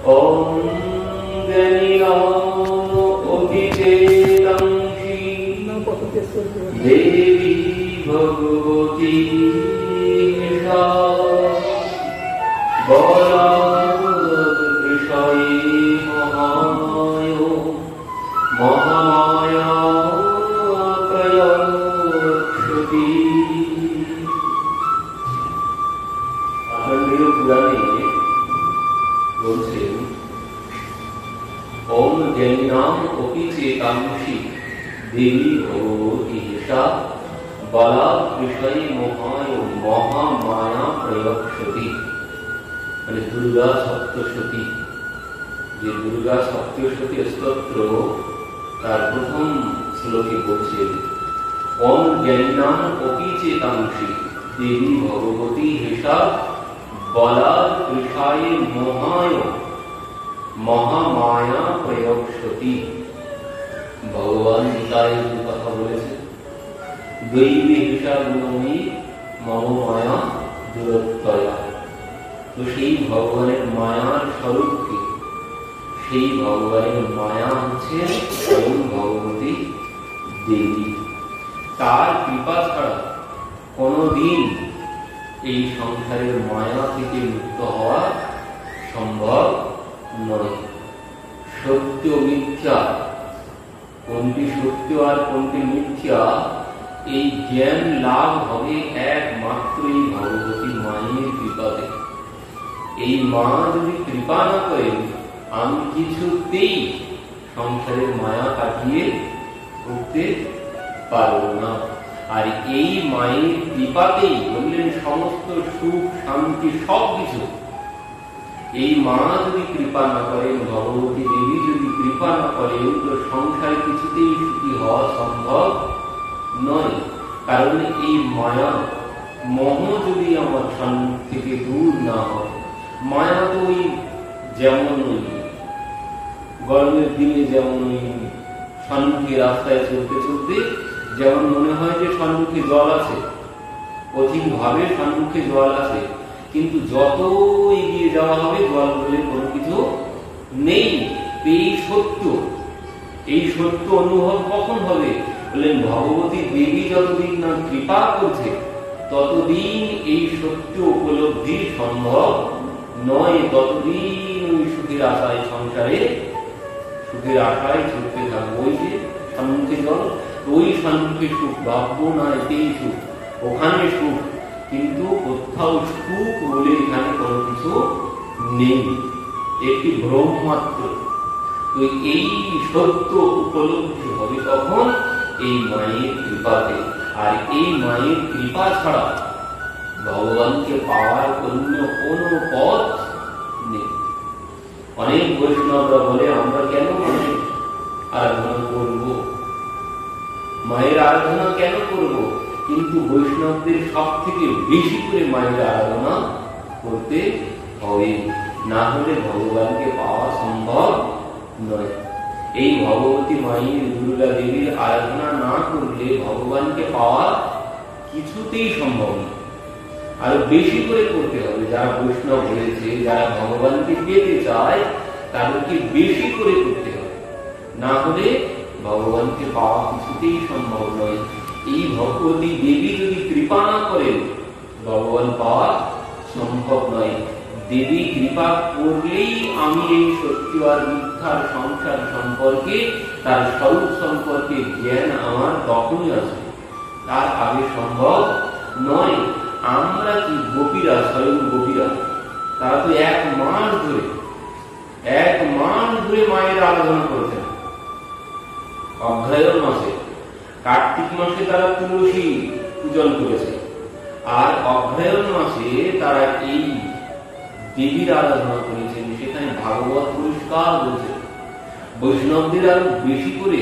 ओम देवी भगवती महामाया प्रयक्षति। पुराणे বলছেন ओम ज्ञानाम अपि चेतांसि देवी भगवती हिसा बलात् विषय मोहाय महामाया प्रयक्षति। মানে দুর্গা সপ্তশতী, যে দুর্গা সপ্তশতী স্তোত্র তার প্রথম শ্লোকে বলছেন ওম জ্ঞানাম अपि चेतांसि देवी भगवती हिसा बलात् विषय मोहाय महामाया प्रयक्षति। भगवान गीताয় যে কথা বলেছে দৈবী হিসা গুণময়ী মম মায়া দুরত্যয়া, তো সেই ভগবানের মায়ার স্বরূপ কি? সেই ভগবানের মায়া হচ্ছে স্বয়ং ভগবতী দেবী। তার কৃপা ছাড়া কোনদিন এই সংসারের মায়া থেকে মুক্ত হওয়া সম্ভব নয়। সত্য মিথ্যা, কোনটি সত্য আর কোনটি মিথ্যা, এই জ্ঞান লাভ হবে একমাত্র এই ভগবতী মায়ের কৃপাতে। এই মা যদি কৃপা না করেন আমি কিছুতেই সংসারের মায়া কাটিয়ে উঠতে পারব না। আর এই মায়ের কৃপাতেই বললেন সমস্ত সুখ শান্তি সবকিছু। এই মা যদি কৃপা না করেন, ভগবতী দেবী যদি কৃপা না করেন, তো সংসারে কিছুতেই সুখী হওয়া সম্ভব নয়। কারণ এই মায়া মোহ যদি আমার সম্মুখ থেকে দূর না হয়, মায়া তো ওই যেমন গরমের দিনে যেমন ওই সম্মুখে রাস্তায় চলতে চলতে যেমন মনে হয় যে সম্মুখে জল আছে, অধিক ভাবে সম্মুখে জল আছে, কিন্তু যত এগিয়ে যাওয়া হবে জল বলে কোনো কিছু নেই। এই সত্য, এই সত্য অনুভব কখন হবে? বললেন ভগবতী দেবী যতদিন না কৃপা করছে ততদিন এই সত্য উপলব্ধি সম্ভব নয়। ততদিন ওই সুখের আশায় সংসারে সুখের আশায় ছুটতে থাকবো। ওই যে সম্মুখে জল, ওই সম্মুখে সুখ, ভাববো না এতেই সুখ, ওখানে সুখ, কিন্তু কোথাও সুখ বলে এখানে কোনো কিছু নেই, একটি ভ্রম মাত্র। তো এই সত্য উপলব্ধি হবে তখন এই মায়ের কৃপাতে। আর এই মায়ের কৃপা ছাড়া ভগবানকে পাওয়ার অন্য কোনো পথ নেই। অনেক বৈষ্ণবরা বলে আমরা কেন মায়ের আরাধনা করব, মায়ের আরাধনা কেন করব? কিন্তু বৈষ্ণবদের সব থেকে বেশি করে মায়ের আরাধনা করতে হবে, না হলে ভগবানকে পাওয়া সম্ভব নয়। এই ভগবতী মায়ের দুর্গা দেবীর আরাধনা না করলে ভগবানকে পাওয়া কিছুতেই সম্ভব নয়। আরো বেশি করে করতে হবে। যারা বৈষ্ণব হয়েছে, যারা ভগবানকে পেতে চায়, তাদেরকে বেশি করে করতে হবে, না হলে ভগবানকে পাওয়া কিছুতেই সম্ভব নয়। এই ভগবতী দেবী যদি কৃপা না করেন ভগবান পাওয়া সম্ভব নয়। দেবী কৃপা করলেই আমি এই সত্য আর মিথ্যার সংসার সম্পর্কে, তার স্বরূপ সম্পর্কে জ্ঞান আমার তখনই আসবে, তার আগে সম্ভব নয়। আমরা কি গোপীরা, স্বয়ং গোপীরা, তারা তো এক মাস ধরে মায়ের আরাধনা করেছেন। অগ্রহায়ণ মাসে, কার্তিক মাসে তারা তুলসী পূজন করেছে, আর অগ্রহায়ণ মাসে তারা এই দেবীর আরাধনা করেছেন। সেখানে ভাগবত পুরস্কার বলছে। বৈষ্ণবদের আরো বেশি করে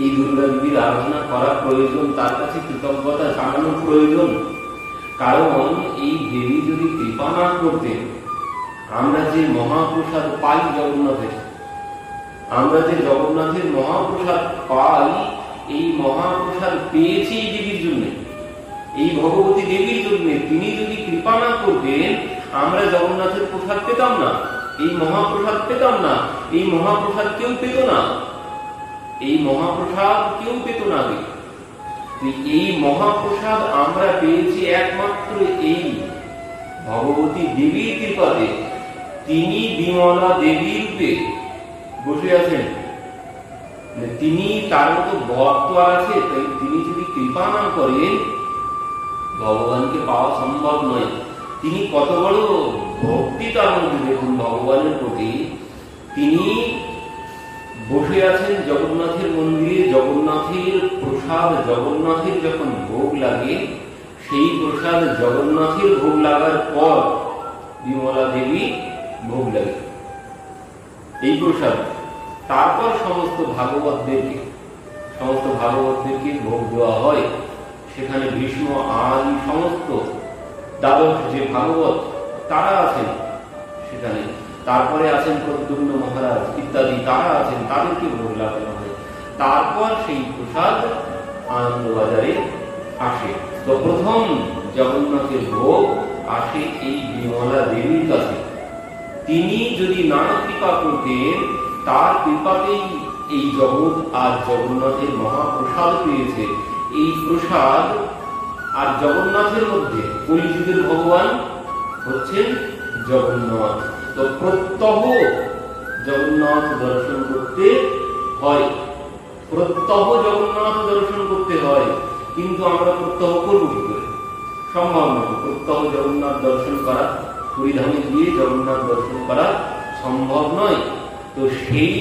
এই দুর্গা দেবীর আরাধনা করা প্রয়োজন, তার কাছে কৃতজ্ঞতা জানানো প্রয়োজন। কারণ এই দেবী যদি কৃপা না করতেন, আমরা যে মহাপ্রসাদ পাই জগন্নাথের, আমরা যে জগন্নাথের মহাপ্রসাদ পাই, এই মহাপ্রসাদ পেয়েছি এই দেবীর জন্য, এই ভগবতী দেবীর জন্য। তিনি যদি কৃপা না করতেন আমরা জগন্নাথের প্রসাদ পেতাম না। এই মহাপ্রসাদ পেতাম না, এই মহাপ্রসাদ কেউ পেত না, এই মহাপ্রসাদ কেউ পেত না আগে। এই মহাপ্রসাদ আমরা পেয়েছি একমাত্র এই ভগবতী দেবীর কৃপাতে। তিনি বিমলা দেবী রূপে বসে আছেন, তিনি তার মতো ভক্ত আছে, তাই তিনি যদি কৃপা না করেন ভগবানকে পাওয়া সম্ভব নয়। তিনি কত বড় ভক্তি তার মধ্যে দেখুন ভগবানের প্রতি। তিনি বসে আছেন জগন্নাথের মন্দিরে, জগন্নাথের প্রসাদ জগন্নাথের যখন ভোগ লাগে, সেই প্রসাদ জগন্নাথের ভোগ লাগার পর বিমলা দেবী ভোগ লাগে এই প্রসাদ। তারপর সমস্ত ভাগবতদেরকে ভোগ দেওয়া হয়। সেখানে ভীষ্ম আদি সমস্ত দ্বাদশ যে ভাগবত তারা আছেন সেখানে, তারপরে আছেন প্রদ্যুম্ন মহারাজ ইত্যাদি, তারা আছেন, তাদেরকে ভোগ লাগানো হয়। তারপর সেই প্রসাদ আনন্দবাজারে আসে। তো প্রথম জগন্নাথের ভোগ আসে এই বিমলা দেবীর কাছে। তিনি যদি না কৃপা করতেন, তার কৃপাতেই এই জগৎ আর জগন্নাথের মহাপ্রসাদ পেয়েছে। এই প্রসাদ আর জগন্নাথের মধ্যে কলিযুগের ভগবান হচ্ছেন জগন্নাথ। তো প্রত্যহ জগন্নাথ দর্শন করতে হয়, প্রত্যহ জগন্নাথ দর্শন করতে হয়। কিন্তু আমরা প্রত্যহ করব কি করে? সম্ভব নয় প্রত্যহ জগন্নাথ দর্শন করা, পুরীধামে গিয়ে জগন্নাথ দর্শন করা সম্ভব নয়। তো সেই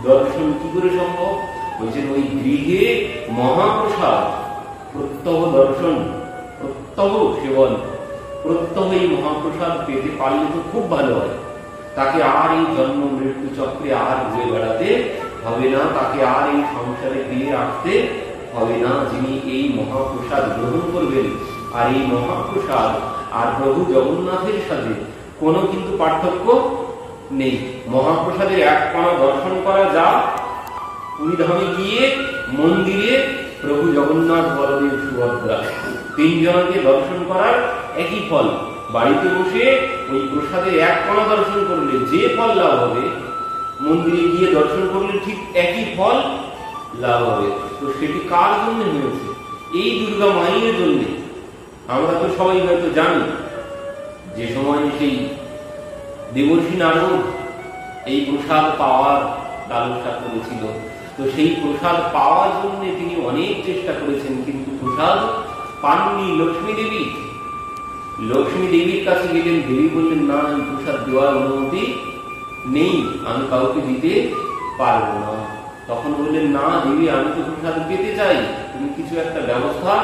দর্শন কি করে সম্ভব? বলছেন ওই গৃহে মহাপ্রসাদ প্রত্যহ দর্শন, প্রত্যহ সেবন, প্রত্যহ এই মহাপ্রসাদ পেতে পারলে তো খুব ভালো হয়। তাকে আর এই জন্ম মৃত্যু চক্রে আর ঘুরে বেড়াতে হবে না, তাকে আর এই সংসারে ফিরে আসতে হবে না। যিনি এই মহাপ্রসাদ গ্রহণ করবেন, আর এই মহাপ্রসাদ আর প্রভু জগন্নাথের সাথে কোনো কিন্তু পার্থক্য নেই। মহাপ্রসাদের এক কণা দর্শন করা যা, পুরীধামে গিয়ে মন্দিরে প্রভু জগন্নাথ বলদেব সুভদ্রা তিনজনকে দর্শন করার একই ফল। বাড়িতে বসে ওই প্রসাদের এক কণা দর্শন করলে যে ফল লাভ হবে, মন্দিরে গিয়ে দর্শন করলে ঠিক একই ফল লাভ হবে। তো সেটি কার জন্য হয়েছে? এই দুর্গা মায়ের জন্য। আমরা তো সবাই হয়তো জানি যে সময় সেই দেবর্ষী নারদ এই প্রসাদ পাওয়ার লালসা করেছিল, তো সেই প্রসাদ পাওয়ার জন্য তিনি অনেক চেষ্টা করেছেন, কিন্তু প্রসাদ পাননি লক্ষ্মী দেবী। লক্ষ্মী দেবীর কাছে গেলেন, দেবী বললেন না, এই প্রসাদ দেওয়ার অনুমতি নেই, আমি কাউকে দিতে পারবো না। তখন বললেন না দেবী, আমি তো প্রসাদ পেতে চাই, তুমি কিছু একটা ব্যবস্থা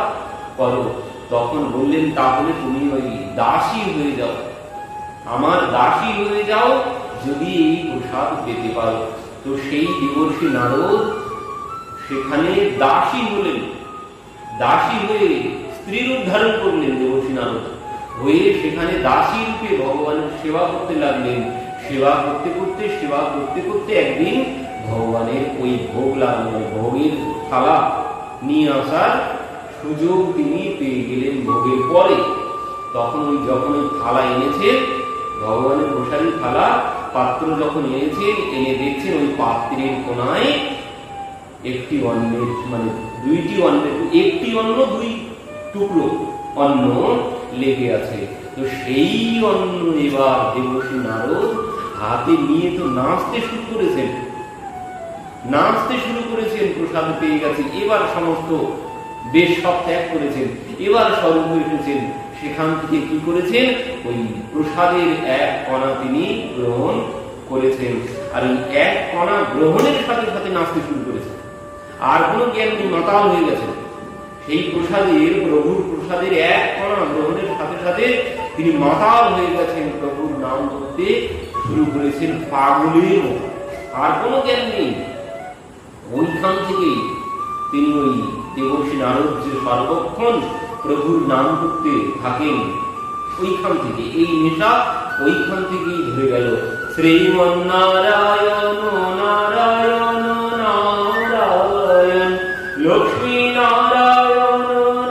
করো। তখন বললেন তাহলে তুমি ওই দাসী হয়ে যাও, আমার দাসী হয়ে যাও, যদি এই প্রসাদ পেতে পারো। তো সেই দেবর্ষী নারদ সেখানে দাসী হলেন, দাসী হয়ে স্ত্রীর উদ্ধারণ করলেন। দেবর্ষী নারদ হয়ে সেখানে দাসী রূপে ভগবানের সেবা করতে লাগলেন। সেবা করতে করতে একদিন ভগবানের ওই ভোগ লাগলেন, ভোগের থালা নিয়ে আসার সুযোগ তিনি পেয়ে গেলেন ভোগের পরে। তখন যখন ওই থালা এনেছেন, ভগবানের প্রসাদী থালা পাত্র যখন এনেছেন, এনে দেখছেন ওই পাত্রের কোনায় একটি অন্নের মানে দুইটি অন্নের, একটি অন্ন দুই টুকরো অন্ন লেগে আছে। তো সেই অন্ন এবার দেবর্ষী নারদ হাতে নিয়ে তো নাচতে শুরু করেছেন, প্রসাদ পেয়ে গেছে। এবার সমস্ত বেশ সব ত্যাগ করেছেন, এবার স্বরূপ এসেছেন। সেখান থেকে কি করেছেন? ওই প্রসাদের এক কণা তিনি গ্রহণ করেছেন, আর এই এক কণা গ্রহণের সাথে সাথে নাচতে শুরু করেছেন। আর কোনো জ্ঞান তিনি মাতাল হয়ে গেছেন। সেই প্রসাদের, প্রভুর প্রসাদের এক কণা গ্রহণের সাথে সাথে তিনি মাতাল হয়ে গেছেন, প্রভুর নাম করতে শুরু করেছেন পাগলের মতো। আর কোনো জ্ঞান নেই। ওইখান থেকেই তিনি ওই দেবর্ষী নারদ যে সর্বক্ষণ প্রভুর নাম করতে থাকেন, ওইখান থেকে এই নেশা ওইখান থেকেই ধরে গেল। শ্রীমন্নারায়ণ নারায়ণ নারায়ণ, লক্ষ্মী নারায়ণ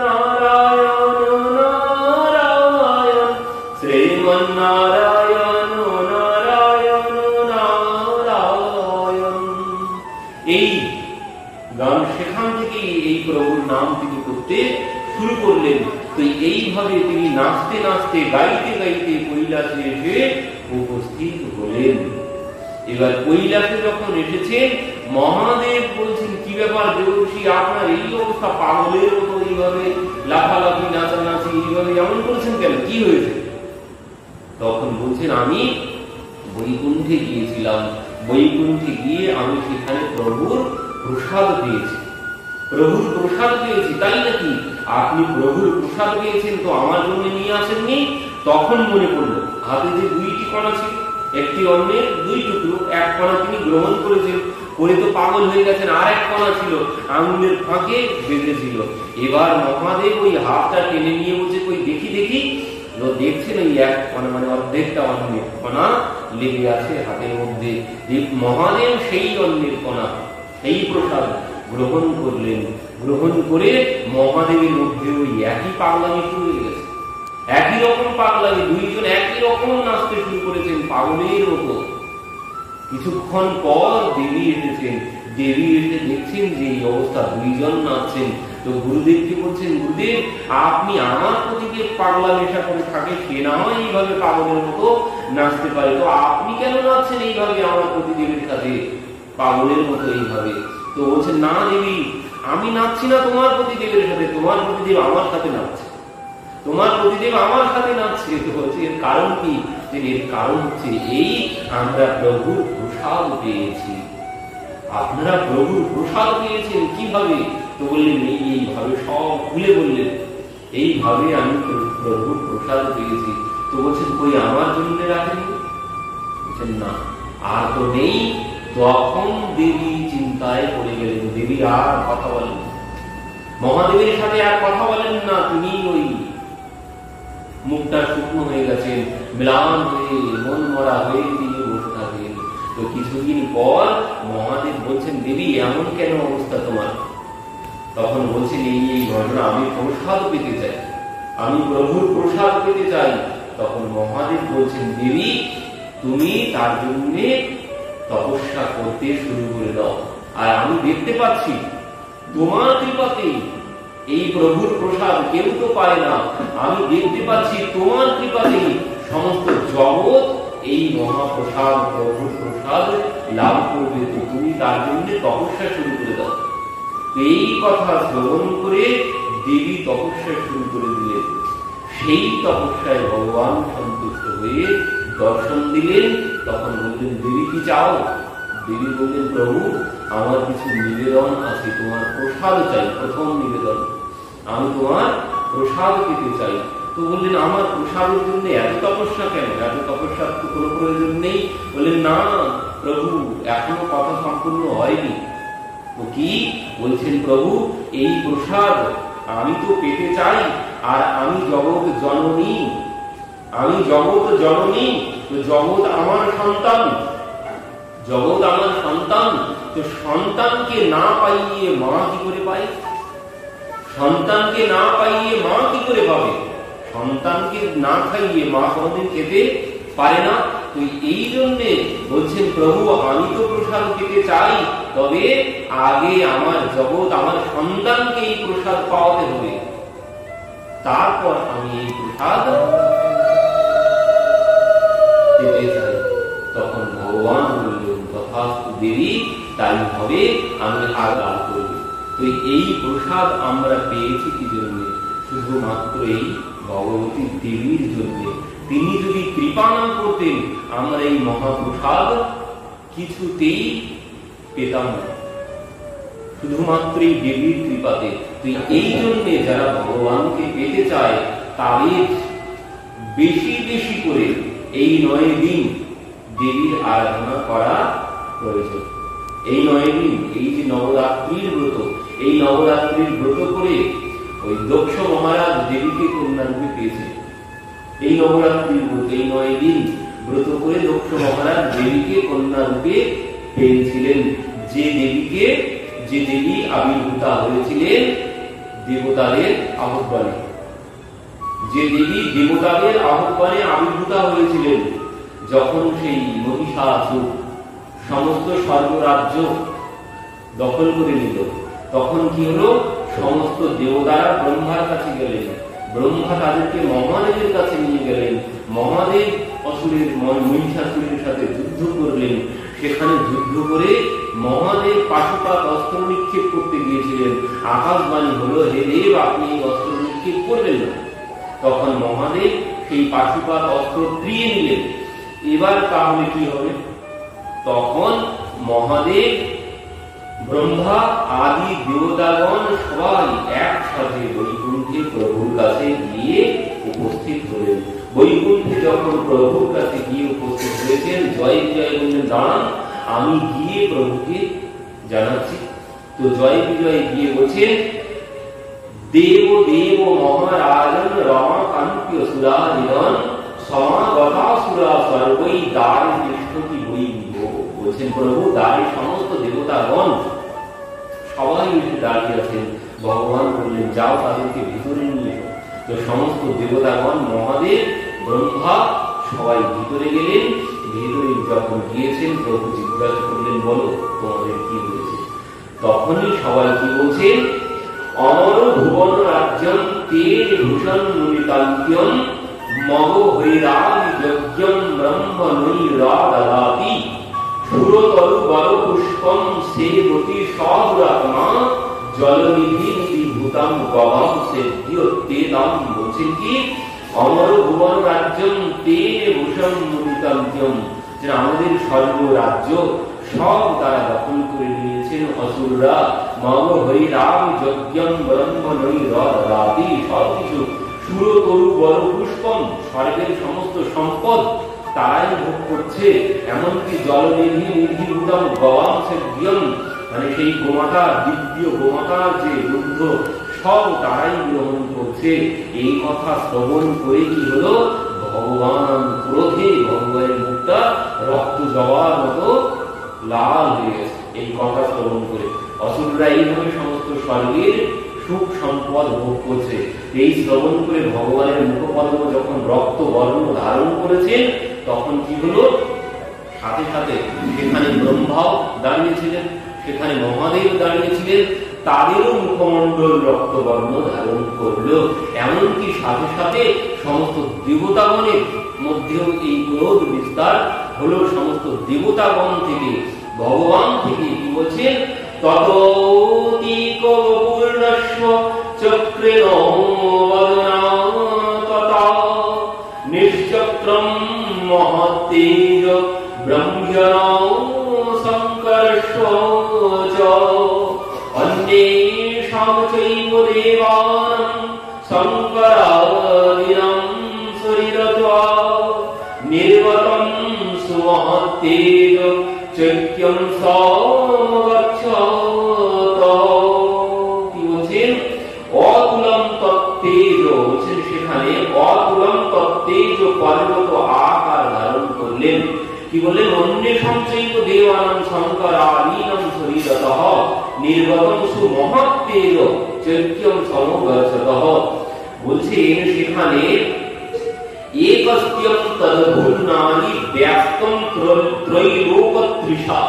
নারায়ণ নারায়ণ, শ্রীমন্নারায়ণ নারায়ণ শুরু করলেন। তো এইভাবে তিনি নাচতে নাচতে গাইতে গাইতে কৈলাসে এসে উপস্থিত হলেন। এবার কৈলাসে যখন এসেছেন, মহাদেব বলছেন, কি ব্যাপার দেবর্ষি, আপনার এই অবস্থা, পাগলের মতো এইভাবে লাফালাফি নাচানাচি এইভাবে এমন করেছেন কেন, কি হয়েছে? তখন বলছেন, আমি বৈকুণ্ঠে গিয়েছিলাম, বৈকুণ্ঠে গিয়ে আমি সেখানে প্রভুর প্রসাদ পেয়েছি। প্রভুর প্রসাদ পেয়েছি, তাই নাকি? আপনি প্রভুর প্রসাদ পেয়েছেন তো আমার জন্য নিয়ে আসেননি? তখন মনে পড়লো হাতে যে 2টি কণা ছিল, একটি অন্যের 2 টুকরো, এক কণা তিনি গ্রহণ করেছেন, করে তো পাগল হয়ে গেছেন। আর এক কণা ছিল আঙুলের ফাঁকে বেঁধেছিল। এবার মহাদেব ওই হাতটা টেনে নিয়ে বলছে, কই দেখি দেখি। দেখছেন ওই এক কণা, মানে অর্ধেকটা অন্যের কণা লেগে আছে হাতের মধ্যে। মহাদেব সেই অন্যের কণা, সেই প্রসাদ গ্রহণ করলেন। গ্রহণ করে মহাদেবের মধ্যে ওই একই পাগলামি শুরু হয়ে গেছে, একই রকম পাগলামি। 2 জন একই রকম নাচতে শুরু করেছেন পাগলের মতো। কিছুক্ষণ পর দেবী এসেছেন। দেবী এসে দেখছেন যে এই অবস্থা, 2 জন নাচছেন। তো গুরুদেবকে বলছেন, গুরুদেব আপনি আমার প্রতিকে পাগলা নেশা করে থাকে, সে না হয় এইভাবে পাগলের মতো নাচতে পারে, তো আপনি কেন নাচছেন এইভাবে আমার প্রতিদেবের সাথে পাগলের মতো এইভাবে? তো বলছেন, না দেবী, আমি নাচছি না তোমার প্রতিদেবের সাথে, তোমার প্রতিদেব আমার সাথে নাচছে, তোমার প্রতিদেব আমার সাথে নাচছে। তো বলছে এর কারণ কি? এর কারণ হচ্ছে এই, আমরা প্রভুর প্রসাদ পেয়েছি। আপনারা প্রভুর প্রসাদ পেয়েছেন কিভাবে? তো বললেন, এইভাবে, সব খুলে বললেন, এইভাবে আমি প্রভুর প্রসাদ পেয়েছি। তো বলছেন, কই আমার জন্য রাখেনি? বলছেন, না, আর তো নেই। তখন দেবী চিন্তায় পড়ে গেলেন। দেবী আর কথা বলেন, মহাদেবের সাথে আর কথা বলেন না। তিনি ওই মুখটা শুকনো হয়ে গেছেন, ম্লান হয়ে, মন মরা হয়ে তিনি বসে থাকেন। তো কিছুদিন পর মহাদেব বলছেন, দেবী এমন কেন অবস্থা তোমার? তখন বলছেন, এই ঘটনা, আমি প্রসাদ পেতে চাই, আমি প্রভুর প্রসাদ পেতে চাই। তখন মহাদেব বলছেন, দেবী তুমি তার জন্য তপস্যা করতে শুরু করে দাও। আর আমি দেখতে পাচ্ছি তোমার কৃপাতেই এই প্রভুর প্রসাদ কেউ তো পায় না, আমি দেখতে পাচ্ছি তোমার কৃপাতেই সমস্ত জগৎ এই মহাপ্রসাদ, প্রভুর প্রসাদ লাভ করবে। তো তুমি তার জন্য তপস্যা শুরু করে দাও। এই কথা শ্রবণ করে দেবী তপস্যা শুরু করে দিলেন। সেই তপস্যায় ভগবান সন্তুষ্ট হয়ে দর্শন দিলেন। তখন বললেন, দেবী কি চাও? দেবী বললেন, প্রভু আমার কিছু নিবেদন আছে, তোমার প্রসাদ চাই, প্রথম নিবেদন, আমি তোমার প্রসাদ পেতে চাই। তো বললেন, আমার প্রসাদের জন্য এত তপস্যা কেন? এত তপস্যার তো কোনো প্রয়োজন নেই। বললেন, না প্রভু, এখনো কথা সম্পূর্ণ হয়নি। তো কি বলছেন? প্রভু এই প্রসাদ আমি তো পেতে চাই, আর আমি জগৎ জননী, আমি জগৎ জননী, তো জগৎ আমার সন্তান, জগৎ আমার সন্তান। তো সন্তানকে না পাইয়ে মা কি করে পায়? সন্তানকে না পাইয়ে মা কি করে পাবে? সন্তানকে না খাইয়ে মা কোনদিন খেতে পারে না। তো এই জন্যে বলছেন, প্রভু আমি তো প্রসাদ পেতে চাই, তবে আগে আমার জগৎ, আমার সন্তানকে এই প্রসাদ পাওয়াতে হবে, তারপর আমি এই প্রসাদ পেতে চাই। তখন ভগবান বললেন, তথাস্তু দেবী, তাই হবে, আমি আজ্ঞা করব। তো এই প্রসাদ আমরা পেয়েছি কি জন্য? শুধুমাত্র এই ভগবতী দেবীর জন্য। তিনি যদি কৃপা না করতেন, আমরা এই মহাপ্রসাদ কিছুতেই পেতাম না, শুধুমাত্র এই দেবীর কৃপাতে। তো এই জন্যে যারা ভগবানকে পেতে চায়, তাদের বেশি বেশি করে এই 9 দিন দেবীর আরাধনা করা প্রয়োজন। এই 9 দিন, এই যে নবরাত্রির ব্রত, এই নবরাত্রির ব্রত করে ওই দক্ষ মহারাজ দেবীকে কন্যা রূপে পেয়েছেন। এই নবরাত্রির ব্রত, এই 9 দিন ব্রত করে দক্ষ মহারাজ দেবীকে কন্যা রূপে পেয়েছিলেন। যে দেবী আবির্ভূতা হয়েছিলেন দেবতাদের আহ্বানে, যে দেবী দেবতাদের আহ্বানে আবির্ভূতা হয়েছিলেন। যখন সেই মহিষাসুর সমস্ত স্বর্গরাজ্য দখল করে নিল, তখন কি হলো? সমস্ত দেবতারা ব্রহ্মার কাছে গেলেন, ব্রহ্মা তাদেরকে মহাদেবের কাছে নিয়ে গেলেন, মহাদেব অসুরের মহিষাসুরের সাথে যুদ্ধ করলেন। সেখানে যুদ্ধ করে মহাদেব পাশুপাত অস্ত্র নিক্ষেপ করতে গিয়েছিলেন। আকাশবাণী হলো, হে দেব, আপনি এই অস্ত্র নিক্ষেপ করবেন না। তখন মহাদেব সেই পাশুপাত অস্ত্র ফিরিয়ে নিলেন। এবার তাহলে কি হবে? তখন মহাদেব, ব্রহ্মা আদি দেবতাগণ সবাই একসাথে বৈকুণ্ঠে প্রভুর কাছে গিয়ে উপস্থিত হলেন। বৈকুণ্ঠে যখন প্রভুর কাছে গিয়ে উপস্থিত হয়েছেন, জয় বিজয় বললেন, দাঁড়ান, আমি গিয়ে প্রভুকে জানাচ্ছি। তো জয় বিজয় গিয়ে বলছেন, দেব দেব মহারাজন রমাকান্ত সুরাজিরণ সমাগতাসুরা সর্বৈ দ্বারে তিষ্ঠতি বৈ বিভো। বলছেন, প্রভু, দ্বারে সমস্ত দেবতাগণ সবাই এসে দাঁড়িয়ে আছেন। ভগবান বললেন, যাও, তাদেরকে ভিতরে নিয়ে এসো। তো সমস্ত দেবতাগণ, মহাদেব, ব্রহ্মা সবাই ভিতরে গেলেন। ভিতরে যখন গিয়েছেন, প্রভু জিজ্ঞাসা করলেন, বলো তোমাদের কি হয়েছে? তখনই সবাই কি বলছেন, অমর ভুবন রাজ্যম তেজ ভূষণ মুনিতান্ত্যম মগ হৈরাদি যজ্ঞম ব্রহ্ম নৈরাদাতি সুরতরু বল পুষ্পম সেবতি সদুরাত্মা জলনিধি নিধি ভূতাম গবাম সেদ্যতেদাম। বলছেন কি, অমর ভুবন রাজ্যম তেজ ভূষণ মুনিতান্ত্যম, যে আমাদের স্বর্গ রাজ্য সব তারা দখল করে নিয়েছেন অসুররা। মগ হৈরাম যজ্ঞম ব্রহ্ম নৈরাদাতি, সবকিছু সুরতরু বল পুষ্পম, স্বর্গের সমস্ত সম্পদ তারাই ভোগ করছে। এমনকি জলনিধি নিধি ভূতাম গবাম সেদ্যম, মানে সেই গোমাতা, দিব্য গোমাতার যে দুগ্ধ সব তারাই গ্রহণ করছে। এই কথা শ্রবণ করে কি হলো, ভগবান ক্রোধে ভগবানের মুখটা রক্ত জবার মতো লাল হয়ে গেছে। এই কথা শ্রবণ করে অসুররা এইভাবে সমস্ত স্বর্গের সুখ সম্পদ ভোগ করছে। এই শ্রবণ করে ভগবানের মুখপদ্ম যখন রক্ত বর্ণ ধারণ করেছেন, তখন কি হলো, সাথে সাথে সেখানে ব্রহ্মাও দাঁড়িয়েছিলেন, সেখানে মহাদেব দাঁড়িয়েছিলেন, তাদেরও মুখমণ্ডল রক্তবর্ণ ধারণ করলো। এমনকি সাথে সাথে সমস্ত দেবতাগণের মধ্যেও এই ক্রোধ বিস্তার হলো। সমস্ত দেবতাগণ থেকে, ভগবান থেকে কি বলছেন, ততোতিক পূর্ণস্ব চক্রেণ বদনা ততা নিশ্চক্রম মহত্তেজ ব্রহ্মণ শঙ্করস্ব চ অন্যেষাং চৈব দেবানাং শঙ্করাদিনাং শরীরত্বা নির্গতং সুমহত্তেজ চৈত্যং সমগচ্ছত। কি বলছেন, অতুলম তত্তেজ, বলছেন সেখানে অতুলম তত্তেজ পর্বত আকার ধারণ করলেন। কি বললেন, অন্যেষাং চৈব দেবানাং শঙ্করাদিনাং শরীরতঃ নির্গতং সুমহত্তেজ চৈত্যং সমগচ্ছত। বলছেন সেখানে একস্ত্যং তদ্ভুর্নানি ব্যক্তং ত্রৈলোকত্রিষা,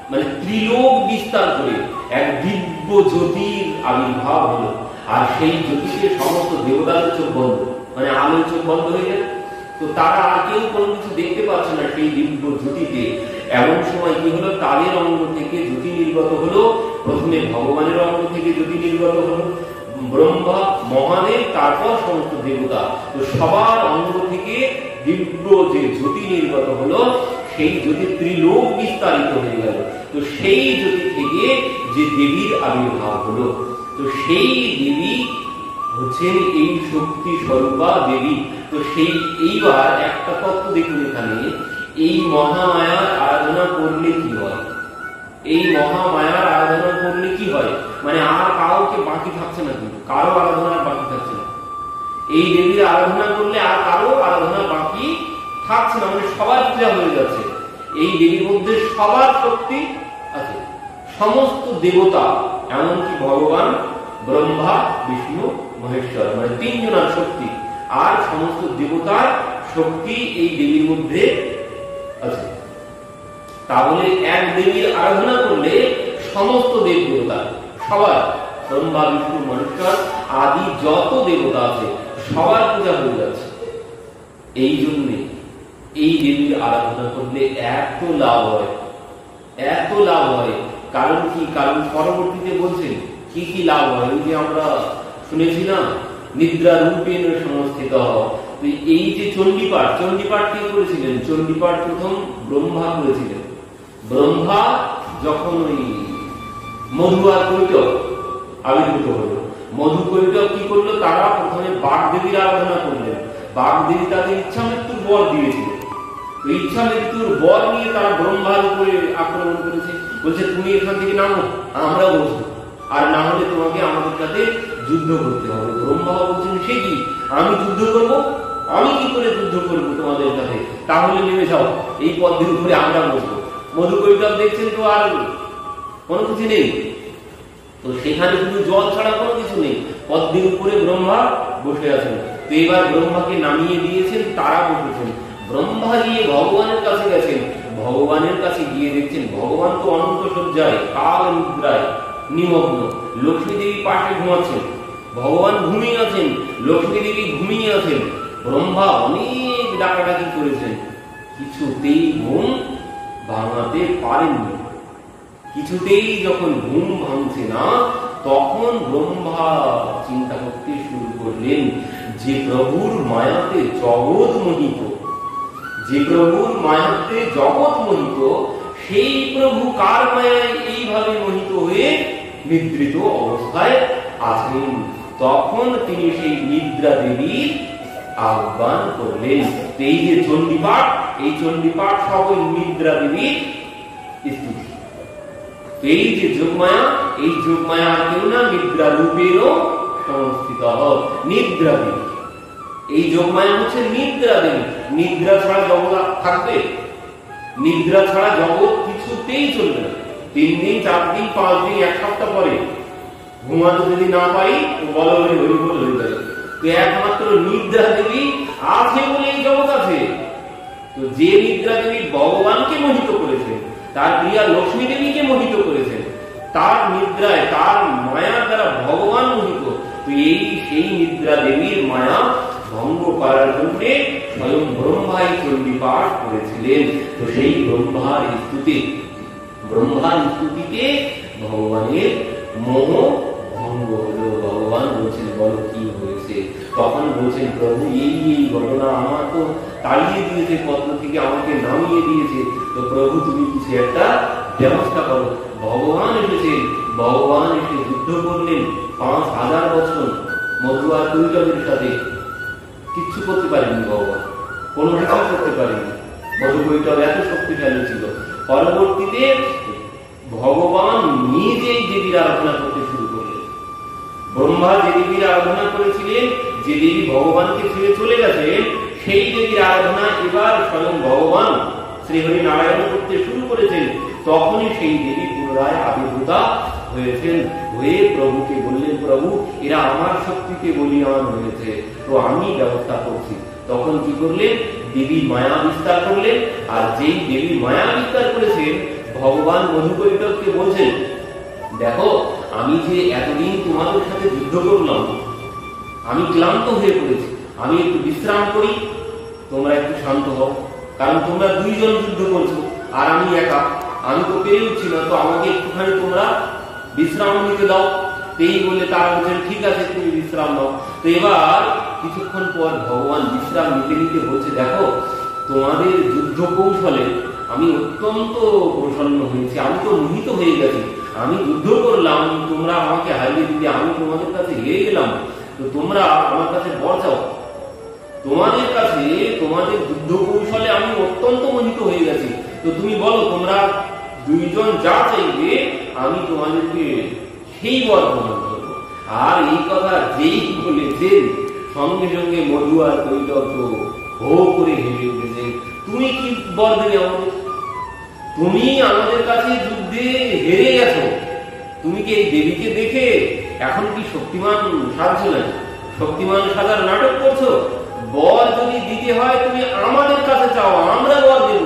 মানে ত্রিলোক বিস্তার করে এক দিব্য জ্যোতির আবির্ভাব হলো। আর সেই জ্যোতিতে সমস্ত দেবতাদের চোখ বন্ধ, মানে আলোর চোখ বন্ধ হয়ে যায়। তো তারা আর কেউ কোনো কিছু দেখতে পাচ্ছে না সেই দিব্য জ্যোতিতে। এমন সময় কি হলো, তাদের অঙ্গ থেকে জ্যোতি নির্গত হলো। প্রথমে ভগবানের অঙ্গ থেকে জ্যোতি নির্গত হলো, ব্রহ্মা, মহাদেব, তারপর সমস্ত দেবতা। তো সবার অঙ্গ থেকে দিব্য যে জ্যোতি নির্গত হলো, সেই জ্যোতি ত্রিলোক বিস্তারিত হয়ে গেল। তো সেই জ্যোতি থেকে যে দেবীর আবির্ভাব হলো, তো সেই দেবী হচ্ছেন এই শক্তি স্বরূপা দেবী। তো সেই এইবার একটা তত্ত্ব দেখুন, এখানে এই মহামায়ার আরাধনা করলে কি হয়, এই মহামায়ার আরাধনা করলে কি হয়, মানে আর কাউকে বাকি থাকছে না, কিন্তু কারো আরাধনা বাকি থাকছে না। এই দেবীর আরাধনা করলে আর কারো আরাধনা বাকি থাকছে না, মানে সবার পূজা হয়ে যাচ্ছে। এই দেবীর মধ্যে সবার শক্তি আছে, সমস্ত দেবতা, এমনকি ভগবান, ব্রহ্মা, বিষ্ণু, মহেশ্বর, মানে তিনজনের শক্তি আর সমস্ত দেবতার শক্তি এই দেবীর মধ্যে আছে। তাহলে এক দেবীর আরাধনা করলে সমস্ত দেব দেবতা সবার ব্রহ্মা বিষ্ণু মহেশ্বর আদি যত দেবতা আছে সবার পূজা হয়ে যাচ্ছে। এই জন্যে এই দেবীর আরাধনা করলে এত লাভ হয়, এত লাভ হয়। কারণ কি? কারণ পরবর্তীতে বলছেন কি কি লাভ হয়। ওই যে আমরা শুনেছি না, নিদ্রা রূপেণ সংস্থিত। এই যে চণ্ডীপাঠ, চণ্ডীপাঠ কে করেছিলেন? চণ্ডীপাঠ প্রথম ব্রহ্মা করেছিলেন। ব্রহ্মা যখন ওই মধু আর কৈটব আবির্ভূত হলো, মধু কৈটব কি করলো? তারা প্রথমে বাগদেবীর আরাধনা করলেন। বাগদেবী তাদের ইচ্ছা মৃত্যুর বর দিয়েছিলেন। তো ইচ্ছা মৃত্যুর বর নিয়ে তারা ব্রহ্মার উপরে আক্রমণ করেছে। বলছে তুমি এখান থেকে নামো, আমরা বসবো, আর না হলে তোমাকে আমাদের সাথে যুদ্ধ করতে হবে। ব্রহ্মা বলছেন সে কি, আমি যুদ্ধ করব? আমি কি করে যুদ্ধ করবো তোমাদের সাথে? তাহলে নেমে যাও, এই পদ্মের উপরে আমরা বসবো। মধু কৈটব দেখছেন তো আর কোনো কিছু নেই, তো সেখানে শুধু জল ছাড়া কোনো কিছু নেই। পদ্মের উপরে ব্রহ্মা বসে আছেন। তো এবার ব্রহ্মাকে নামিয়ে দিয়েছেন, তারা বসেছেন। ব্রহ্মা গিয়ে ভগবানের কাছে গেছেন। ভগবানের কাছে গিয়ে দেখছেন ভগবান তো অনন্ত শয্যায় কাল নিদ্রায় নিমগ্ন। লক্ষ্মী দেবী পাশে ঘুমাচ্ছেন, ভগবান ঘুমিয়ে আছেন, লক্ষ্মী দেবী ঘুমিয়ে আছেন। ব্রহ্মা অনেক ডাকাডাকি করেছেন, কিছুতেই ঘুম ভাঙাতে পারেননি। কিছুতেই যখন ঘুম ভাঙছে না, তখন ব্রহ্মা চিন্তা করতে শুরু করলেন যে প্রভুর মায়াতে জগৎ মোহিত, যে প্রভুর মায়াতে জগৎ মোহিত, সেই প্রভু কার মায়ায় এইভাবে মোহিত হয়ে নিদ্রিত অবস্থায় আছেন। তখন তিনি সেই নিদ্রা দেবীর আহ্বান করলেন। এই যে চণ্ডীপাঠ, এই চণ্ডীপাঠ সব নিদ্রা দেবীর স্তুতি। এই যে যোগমায়া, এই যোগমায়া কেউ না, নিদ্রা রূপেরও সংস্থিত নিদ্রা দেবী। এই যোগমায়া হচ্ছে নিদ্রা দেবী। নিদ্রা ছাড়া জগৎ থাকবে? নিদ্রা ছাড়া জগৎ কিছুতেই চলবে না। 3 দিন 4 দিন 5 দিন 1 সপ্তাহ পরে ঘুমাতে যদি না পারি তো বলা বলে হরিবল হয়ে যাবে। তো একমাত্র নিদ্রা দেবী আছে বলে এই জগৎ আছে। তো যে নিদ্রা দেবী ভগবানকে মোহিত করেছে, তার প্রিয়া লক্ষ্মী দেবীকে মোহিত করেছেন, তার নিদ্রায় তার মায়ার দ্বারা ভগবান মোহিত। তো এই সেই নিদ্রা দেবীর মায়া ভঙ্গ করার জন্য স্বয়ং ব্রহ্মাই চণ্ডীপাঠ করেছিলেন। তো সেই ব্রহ্মার স্তুতিতে ভগবানের মোহ ভঙ্গ হলো। ভগবান বলছেন বলো কি হয়েছে? তখন বলছেন প্রভু এই ঘটনা আমার তো তাড়িয়ে দিয়েছে, পদ্ম থেকে আমাকে নামিয়ে দিয়েছে। তো প্রভু তুমি কিছু একটা ব্যবস্থা করো। ভগবান এসেছেন, ভগবান এসে যুদ্ধ করলেন 5000 বছর মধু আর কৈটবের সাথে। কিচ্ছু করতে পারেনি ভগবান, কোনো কিছু করতে পারেনি। মধু কৈটব এত শক্তিশালী ছিল। পরবর্তীতে ভগবান নিজেই দেবীর আরাধনা করতে শুরু করলেন। ব্রহ্মা যে দেবীর আরাধনা করেছিলেন, যে দেবী ভগবানকে ছেড়ে চলে গেছেন, সেই দেবীর আরাধনা এবার স্বয়ং ভগবান শ্রীহরি নারায়ণ করতে শুরু করেছেন। তখনই সেই দেবী পুনরায় আবির্ভূতা হয়েছেন। হয়ে প্রভুকে বললেন প্রভু এরা আমার শক্তিতে বলিয়ান হয়েছে, তো আমি ব্যবস্থা করছি। তখন কি করলেন? দেবী মায়া বিস্তার করলেন। আর যেই দেবী মায়া বিস্তার করেছেন, ভগবান মধু কৈটবকে বলছেন দেখো আমি যে এতদিন তোমাদের সাথে যুদ্ধ করলাম, আমি ক্লান্ত হয়ে পড়েছি, আমি একটু বিশ্রাম করি, তোমরা একটু শান্ত হও। কারণ তোমরা 2 জন যুদ্ধ করছো আর আমি একা, আমি তো পেরে উঠছি না, তো আমাকে একটুখানি তোমরা বিশ্রাম নিতে দাও। এই বলে তারা বলছেন ঠিক আছে তুমি বিশ্রাম নাও। তো এবার কিছুক্ষণ পর ভগবান বিশ্রাম নিতে নিতে বলছে দেখো তোমাদের যুদ্ধ কৌশলে আমি অত্যন্ত প্রসন্ন হয়েছি, আমি তো মোহিত হয়ে গেছি। আমি যুদ্ধ করলাম, তোমরা আমাকে হারিয়ে দিতে, আমি তোমাদের কাছে হেরে গেলাম। তো তোমরা আমার কাছে বর চাও। তোমাদের কাছে তোমাদের যুদ্ধ কৌশলে আমি অত্যন্ত মোহিত হয়ে গেছি। তো তুমি বলো তোমরা 2 জন যা চাইবে আমি তোমাদেরকে সেই বর প্রদান করবো। আর এই কথা যেই বলেছেন, সঙ্গে সঙ্গে মধু আর কৈটব হো করে হেসে উঠেছেন। তুমি কি বর দেবে আমাদের? তুমি আমাদের কাছে যুদ্ধে হেরে গেছো, তুমি কি এই দেবীকে দেখে এখন কি শক্তিমান সাজছো না? শক্তিমান সাজার নাটক করছো? বর যদি দিতে হয় তুমি আমাদের কাছে চাও, আমরা বর দেব।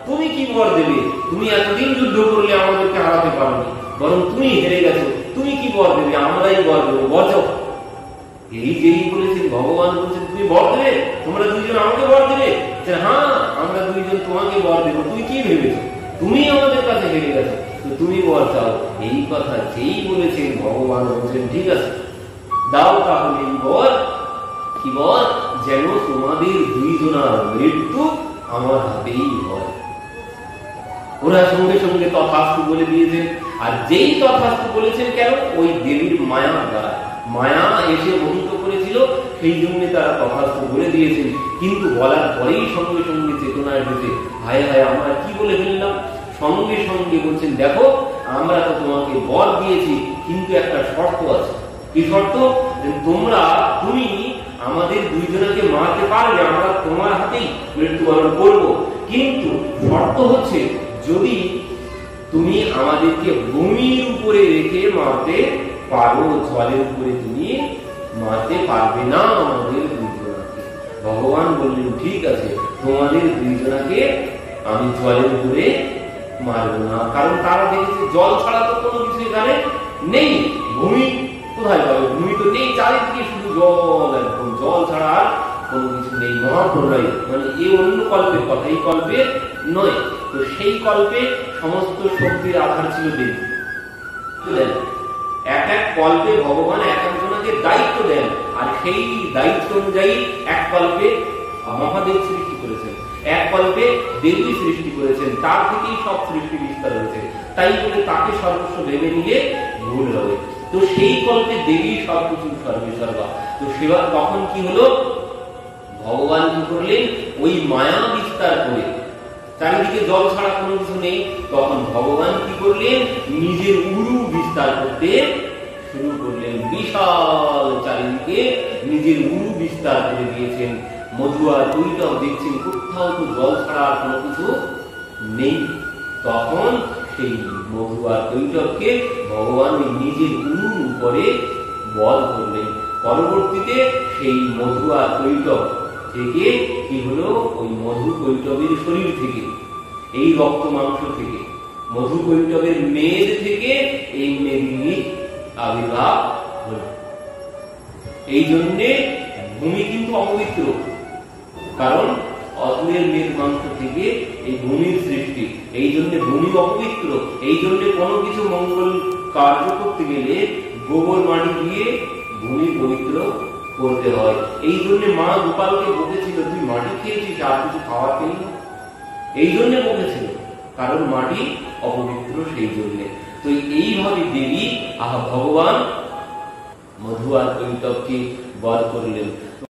তুমি কি বর দেবে? তুমি এতদিন যুদ্ধ করলে আমাদেরকে হারাতে পারোনি, বরং তুমি হেরে গেছো। তুমি কি বর দেবে? আমরাই বর দেবো, বর যাও। এই যেই বলেছেন ভগবান বলছেন তুমি বর দেবে, তোমরা দুইজন আমাকে বর দেবে? হ্যাঁ, আমরা দুইজন তোমাকে বর দেবো। তুমি কি ভেবেছো? তুমি আমাদের কাছে হেরে গেছো, তো তুমি বর চাও। এই কথা যেই বলেছেন ভগবান বলছেন ঠিক আছে, দাও তাহলে এই বর। কি বর? যেন তোমাদের দুইজনার মৃত্যু আমার হাতেই হয়। ওরা সঙ্গে সঙ্গে তথাস্তু বলে দিয়েছেন। আর যেই তথাস্তু বলেছেন কেন? ওই দেবীর মায়া দ্বারা, মায়া এসে মোহিত করেছিল, সেই জন্য তারা তথাস্তু বলে দিয়েছেন। কিন্তু বলার পরেই সঙ্গে সঙ্গে চেতনা এসেছে, হায় হায় আমরা কি বলে ফেললাম। সঙ্গে সঙ্গে বলছেন দেখো, আমরা তো তোমাকে বর দিয়েছি, কিন্তু একটা শর্ত আছে। কি শর্ত? তুমি আমাদের দুইজনকে মারতে পারবে, আমরা তোমার হাতেই মৃত্যুবরণ করব। কিন্তু শর্ত হচ্ছে, যদি তুমি আমাদেরকে ভূমির উপরে রেখে মারতে পারো, জলের উপরে তুমি মারতে পারবে না আমাদের দুইজনকে। ভগবান বললেন ঠিক আছে, তোমাদের দুইজনকে আমি জলের উপরে মারব না। কারণ তারা দেখেছে জল ছাড়া তো কোনো কিছু এখানে নেই। ভূমি কোথায় পাবে? ভূমি তো নেই, চারিদিকে শুধু জল, একদম জল ছাড়া আর কোনো কিছু নেই। মহাপ্রলয় মানে এই অন্য কল্পের কথা, এই কল্পে নয়। তো সেই কল্পে সমস্ত শক্তির আধার ছিল দেবী। এক এক কল্পে ভগবান এক একজনকে দায়িত্ব দেন, আর সেই দায়িত্ব অনুযায়ী এক কল্পে মহাদেব সৃষ্টি করেছেন, এক কল্পে দেবী সৃষ্টি করেছেন। তার থেকেই সব সৃষ্টি বিস্তার হয়েছে। তাই বলে তাকে সর্বস্ব ভেবে নিলে ভুল হবে। তো সেই কল্পে দেবী সবকিছু সর্বে সর্বা। তো সেবা তখন কি হলো? ভগবান কি করলেন? ওই মায়া বিস্তার করে, চারিদিকে জল ছাড়া কোনো কিছু নেই, তখন ভগবান কি করলেন? নিজের উরু বিস্তার করতে শুরু করলেন। বিশাল চারিদিকে নিজের উরু বিস্তার করে দিয়েছেন। মধুয়া দুইটাও দেখছেন কোথাও তো জল ছাড়া আর কোনো কিছু নেই। তখন সেই মধুয়া দুইটাকে ভগবান নিজের উরুর উপরে বল করলেন। পরবর্তীতে সেই মধুয়া কৈটব থেকে কি হলো? ওই মধু কৈটবের শরীর থেকে, এই রক্ত মাংস থেকে, মধু কৈটবের মেদ থেকে এই মেদিনীর আবির্ভাব হল। এই জন্যে ভূমি কিন্তু অপবিত্র, কারণ অসুরের মেদ মাংস থেকে এই ভূমির সৃষ্টি। এই জন্য ভূমি অপবিত্র। এই জন্য কোনো কিছু মঙ্গল কার্য করতে গেলে গোবর মাটি দিয়ে ভূমি পবিত্র করতে হয়। এই জন্য মা গোপালকে বলেছিল, তুই মাটি খেয়েছিস, আর কিছু খাওয়া পেলি না। এই জন্য বলেছিল, কারণ মাটি অপবিত্র, সেই জন্য। তো এইভাবে দেবী ভগবান মধু আর কৈটবকে বধ করলেন।